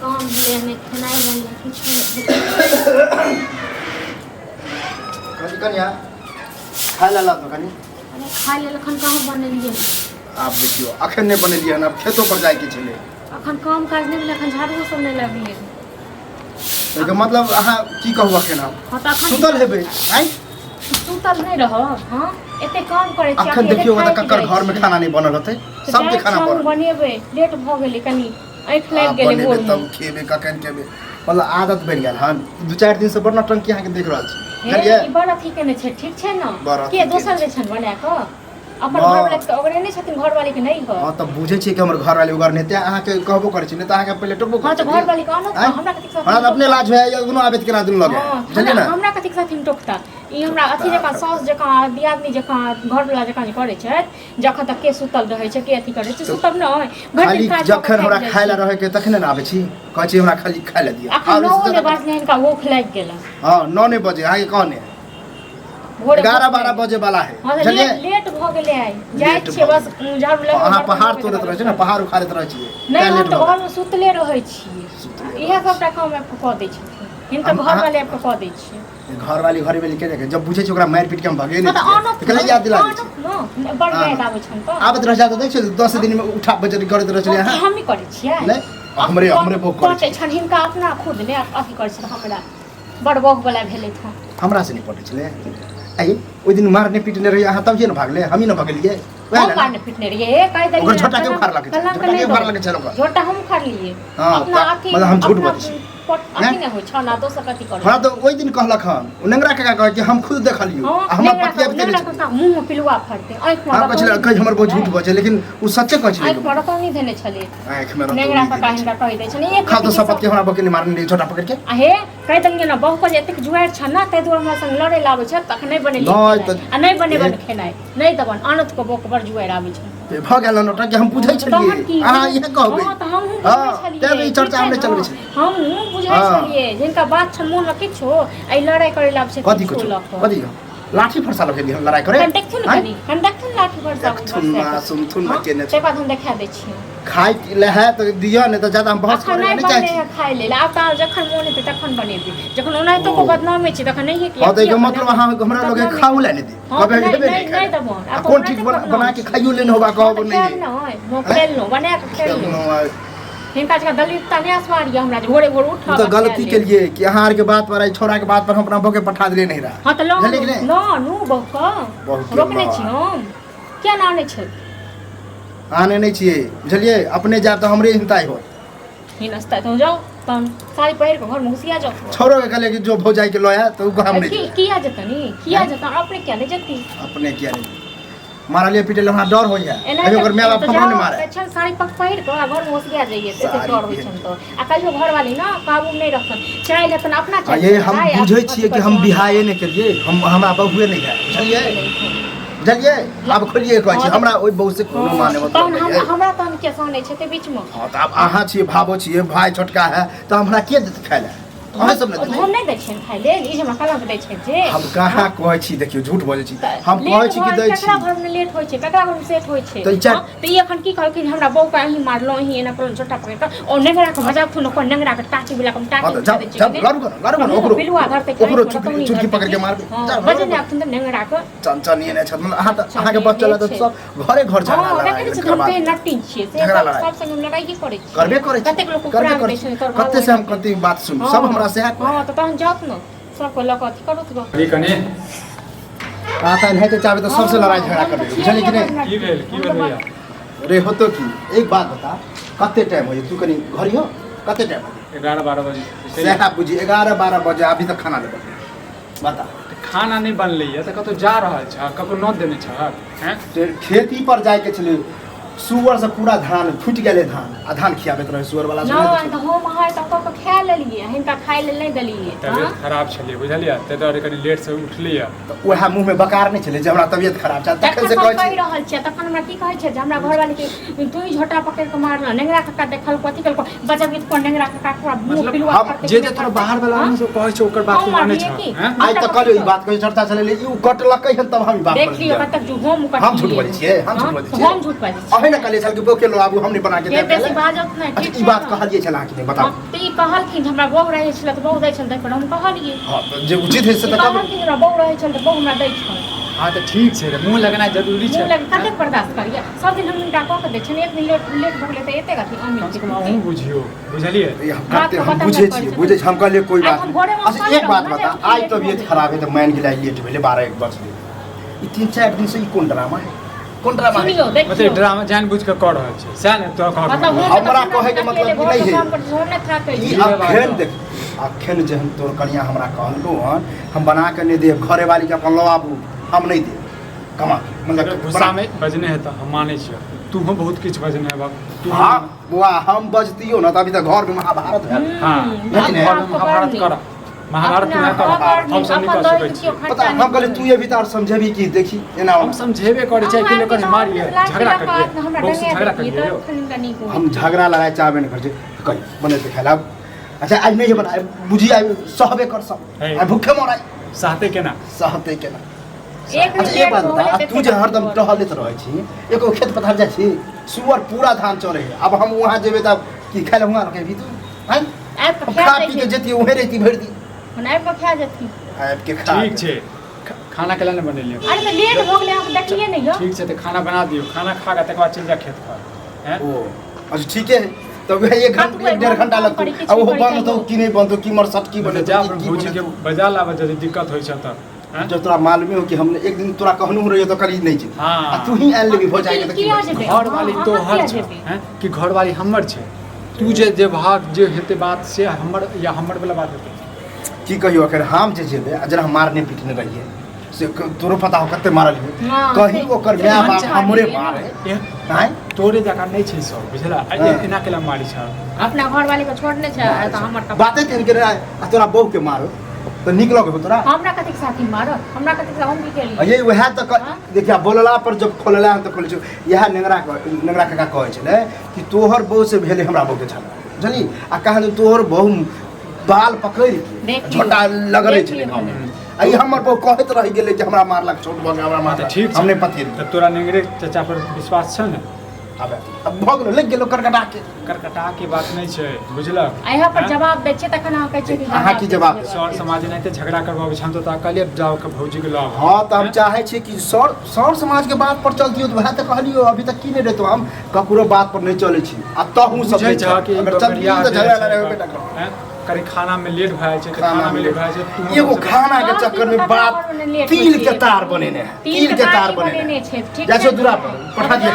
काम दिए ने खनाई बनले कुछ कनी कनिया खाय ला तो कनी अरे खा ले लखन कहाँ बनलिए आप देखियो अखन नहीं बनेलिए ना खेतो पर जाए के छले अखन काम काज नहीं लखन झाड़ू सब नहीं लगलिए एके मतलब अहाँ की कहू अखन हम हां त अखन सुतल हेबे आई सुतल नहीं रह हां एते काम करे छी अखन देखियो त ककर घर में खाना नहीं बनल होते सबके खाना बनल बनेबे लेट भ गेली कनी आँख लाग गेले बनेबे तब खेबे कखन खेबे मतलब आदत बन गेल हन 2-4 दिन से बड़ नौटंकी अहाँ के देख रहल छी हे ई बड़ अथी केने छै ठीक छै न के दोसर जे छन बना क अपन घर वाले के ओकरे नहीं छथिन घर वाले के नहीं हो हां तब बुझे छी कि हमर घर वाले उगर नेते अहाँ के कहबो करे छी ने त अहाँ के पहले टोकबो हां तो घर वाले का न हमरा कथि साथ हमरा अपने लाज है या गुनो आबे केना दिन लगे बुझलिए ना हमरा कथि साथ हिम टोकता ई हमरा अथी जका सास जका दियादनी जका घर वाला जका करे छै जखन तक के सुतल रहे छै के अथी करे छै सुतब न खाली जखन हमरा खाय ला रहे के तखने न आबे छी कहै छी हमरा खाली खाय ला दिया अखन 9 बजे बाद इनका भूख लाग गेला हां 9 बजे आगे कहने 11-12 बजे वाला है चलिए लेट भ गेले आइ जाय छी बस झाड़ू लगा अहाँ पहाड़ तोड़त रहे छी ना पहाड़ उखाड़त रहे छी नहीं हम तो घर में सुतले रहे छी इहे सबटा काम आपको कह दै छी हिनका घर वाले आपको कह दै छी घर वाली घर में लिखे देखे जब बुझे छी ओकरा मार पीट के हम भगे नहीं त कले याद दिला दै छी बड़ याद आबै छन त आबत रह जात देख छी 10 दिन में उठा बजरी करत रहे छी हां हम नहीं करे छियै नहीं हमरे वो करे छन हिनका अपना खुद ने अथी करे छ हमरा बड़ बग वाला भेले था हमरा से नहीं पटे छले आई ओइ दिन मारने पीटने रही अहाँ तब जे न भागले हम ही न भागलिए हम मारने पीटने रहिए काई दई ओकर छोटा के उखाड़ लगे छोटा के उखाड़ लगे चलो छोटा हम उखाड़ लिए अपना अथी मतलब हम झूठ बोलै छी अथी नहीं हो छ ना दोसर कथि करे हां तो ओइ दिन कहलक हन नंगरा काका कहे कि हम खुद देखलियो हमरा पतिया भी नंगरा काका मुंह में पिलुआ फरते आंख में हां कहले कहि हमर बहुत झूठ बजे लेकिन उ सच्चे कहै छै आंख में रतौ नहीं देने छले आंख में नंगरा काका हिनका कहि दै छने एक खा तो शपथ के हमरा बकनी मारने छोटा पकड़ के आहे कहि दंगे ना बहु पर एतेक जुआर छ ना तै दुआर हमरा संग लड़े लाबै छ तख नहीं बने आ नहीं बने बन खेनाय नहीं दबन आनत को बोक बर जुआर आबै छ भ गेल नोटा के हम बुझै छलिए अहाँ इहे कहबै हां त हम बुझै छलिए तै ई चर्चा हमरे चलबै छै हम बुझै छलिए जिनका बात छ मोन में किछो आई लड़ाई करे लाभ से कथि कथि लाठी फरसा लगे हम लड़ाई करे हम देखथुन लाठी फरसा सुनथुन ना केने ते बाद हम देखा दै छी खाइ ले है तो दियो ने तो ज्यादा हम बहस करे नहीं चाहे खाइ ले आब त जखन मोन हेतै तखन बनेबी जखन ओना तो को बदनामे छी तखन नहीं कि हां तो मतलब अहाँ हमरा लोग खाऊ ले नहीं दी कबे हेबे नहीं दबो आ कोन ठीक बना के खाइयो लेन होबा कहब नहीं नहीं मोकरेल नो बना के खेल हिनका जगह दलितता नहीं आसमारिया हमरा घोड़े घोड़ उठा तो गलती के लिए कि अहाँ के बात पर छोरा के बात पर हम अपना बके पठा दिले नहीं रहा हां तो लो नु बका रोकने छी हम क्या नाने छै आने नहीं छिए बुझलिए अपने जा तो हमरे हिंताई हो हिनस्ता तो जाओ तन साड़ी पहिर के घर में घुसिया जाओ छोरो के कहले कि जो भौजाई के लोया तो हम नहीं किया जतनी किया जता अपने क्या नहीं जती अपने क्या नहीं मारा लिए पीटे हमरा डर हो जाए अभी ओकर मेला फमरो नहीं मारे अच्छा साड़ी पक पहिर के घर में घुसिया जाइए से डर होई छन तो आ कहियो घर वाली ना काबू नहीं रखन चाहे लेकिन अपना चाहे ये हम बुझै छिए कि हम बिहाए नहीं करिए हम हमरा बहुए नहीं है बुझलिए बुझलिए अब खोलिए कहै छी हमरा ओइ बहु से कोनो माने मतलब हमरा तन के साने छै ते बीच में हां त अब अहाँ छिए भाबो छिए भाई छोटका है तो हमरा के देत खाय ला अहाँ सब नहीं हम नहीं दै छिन खाय ले ई हमरा कलम दै छै जे हम कहाँ कहै छी देखियो झूठ बोलै छी हम कहै छी कि दै छी ककरा घर में लेट होय छै ककरा घर में सेट होय छै तो ई एखन की कहै कि हमरा बौ का अही मारलो अही एना पर छोटा पकड़ के और नंगरा के मजाक सुनो को नंगरा के टाटी बिला कम टाटी दे छै लड़ू ओकरो बिलुआ घर पे ओकरो चुटकी पकड़ के मार दे बजे ने अपन नंगरा के चंचनी ने छत अहाँ के बच्चा ला तो सब घरे घर झगड़ा लड़ाई हम पे नट्टी छिए से सब संग लड़ाई की करे छी करबे करे कते लोग पुरान बेचन कर कते से हम कते बात सुन सब हमरा से हां तो तहन जात न सब को लक अथी करू तो अरे कने आता है तो चाहे तो सबसे लड़ाई झगड़ा करबे बुझली कि नहीं की भेल भैया रे होतो की एक बात बता कते टाइम हो तू कनी घरी हो कते टाइम 11-12 बजे से आप बुझी 11-12 बजे अभी तक खाना देबे बता खाना नहीं बनले है त कतो जा रहल छ कको न देने छ हैं खेती पर जाय के छले सुअर से पूरा धान फूट गेले धान आ धान खियाबैत रहे सुअर वाला नहीं तो हम हाय त को खा लेलिए हिनका खाय ले नहीं दलिए तबियत खराब छलिए बुझलिए ते दरे कनी लेट से उठलिए तो ओहा मुंह में बकार नहीं छले जे हमरा तबियत खराब छ तखन से कहै छी रहल छ तखन हमरा की कहै छ जे हमरा घर वाली के तू ही झोटा पकड़ के मारल नेंगरा काका देखल कथि कल बच्चा के को नेंगरा काका पूरा मुंह पिलुआ करके जे जे तोरा बाहर वाला हम सब कहै छ ओकर बात माने छ हैं आज तक कल ई बात कहि चर्चा चले ई कटलकै हन तब हम बात देख लियो कतक जो हम झूठ बोलै छियै हम झूठ बोलै छियै हम झूठ बाजै छी कहे ना कहले छल कि बो के लो आबू हम नहीं बना के ये देब बेसी बाजत नहीं अच्छा ई बात कहलिए छला कि नहीं बताओ त ई कहलखिन हमरा बहु रहै छल त बहु दै छल त हम कहलिए हां तो जे उचित है से त कब कहलखिन हमरा बहु रहै छल त बहु हमरा दै छल हाँ तो ठीक छै रे मुंह लगना जरूरी छै मुंह लग कते बर्दाश्त करिए सब दिन हम इनका कह के दै छन एक दिन लेट भ गेलै त एते कथि कम से कम अमीर अहूँ बुझियो बुझलिए हम बुझे छी बुझे हम कहले कोई बात नहीं अच्छा एक बात बता आज तबीयत खराब है तो मान गेला लेट भेले 12-1 बजे ई 3-4 दिन से ई कोन ड्रामा है कोन ड्रामा है सुनियो देखियो मतलब ड्रामा जानबूझ के कर रहल छै सएह ने तो कह मतलब हमरा कहे के मतलब ई नहीं है ई अखन देख अखन जे हम तोर कनिया हमरा कहलको हन हम बना के नहीं देब घरे वाली के अपन लो आबू हम नहीं देब कमा मतलब गुस्सा में बजने है तो हम माने छियो तू हम बहुत किछ बजने है बाप तू हां बुआ हम बजतियो ना तभी तक घर में महाभारत है हां लेकिन महाभारत कर महाभारत में तो हम सब नहीं कर सकै छी पता हम कहले तू ये भीतर समझेबी की देखी एना हम समझेबे करे छै कि लोग मारी है झगड़ा करिए बहुत से झगड़ा करिए हम झगड़ा लड़ाई चाहबे नहीं कर कहीं बने के खेला अच्छा आज नहीं बनाए बुझी आई सहबे कर सब आ भूखे मराई सहते केना सहते केना एक अच्छा एक बात बता तू जे हरदम टहलत रहै छी एको खेत पथार जाइ छी सुअर पूरा धान चरे है अब हम वहां जेबे त की खाइले हुआ रखे भी तू हैं आब खा पी के जेती ओहे रहती भर दी बनाए पर खा जथी आब के खा ठीक छै खाना केला ने बनेलिए अरे तो लेट हो गेलै हम देखिए नहीं हो ठीक छै तो खाना बना दियो खाना खा के तक बाद चल जा खेत पर हैं ओ अच्छा ठीक है तो वे 1-1.5 घंटा लगतो अब वो बन तो की नहीं बन तो की मर सट की बने जा भौजी के बजा लाबे जदी दिक्कत होय छै त जो तोरा मालूम हो कि हमने एक दिन तोरा कहनु रहियो तो करी नहीं छी हां तू ही आन लेबी हो जाएगा तो की घर वाली तो हर छै हैं कि घर वाली हमर छै तू जे भाग जे हेते बात से हमर या हमर वाला बात हेते की कहियो अखर हम जे जेबे जरा मारने पीटने रहिए से तोरो पता हो कते मारल है कहीं ओकर माय बाप हमरे मारे हैं तोरे जका नहीं छै सब बुझला एना केला मारी छ अपना घर वाली को छोड़ने छै त हमर बातें कर के तोरा बहू के मारो तो निकलो के तोरा हमरा कथि के साथी मारो हमरा कथि के हम भी केली ये वह तो देखिया बोलला पर जब खोलला हम तो खोले छ यह नेंगरा काका कहै छले कि तोहर बहू से भेले हमरा बहू के झगड़ा जनी आ कहन तोहर बहू बाल पकड़ के छोटा लगले छले हम आई हमर बहू कहत रह गेले कि हमरा मारलक छोट बग हमरा मारलक ठीक हमने पति त तोरा नेंगरे चाचा पर विश्वास छ ने अब भग लग गेलो करकटा के बात नहीं छै बुझलक आइहा पर जवाब दै छै तखन अहाँ कहै छै कि अहाँ की जवाब सर समाज नहीं ते झगड़ा करबाबै हम तो कहलिए जाओ के भौजी के लाभ हां त हम चाहे छी कि सर समाज के बात पर चलतियो तो वह त कहलियो अभी तक की नहीं रहतो हम ककरो बात पर नहीं चले छी आ तहू सब अगर चलिए तो झगड़ा लड़े बेटा हैं करे खाना में लेट भ जाय छै खाना में लेट भ जाय छै एगो खाना के चक्कर में बात तिल के तार बनेने है तिल के तार बनेने छै ठीक जैसे दूरा पर पठा दिए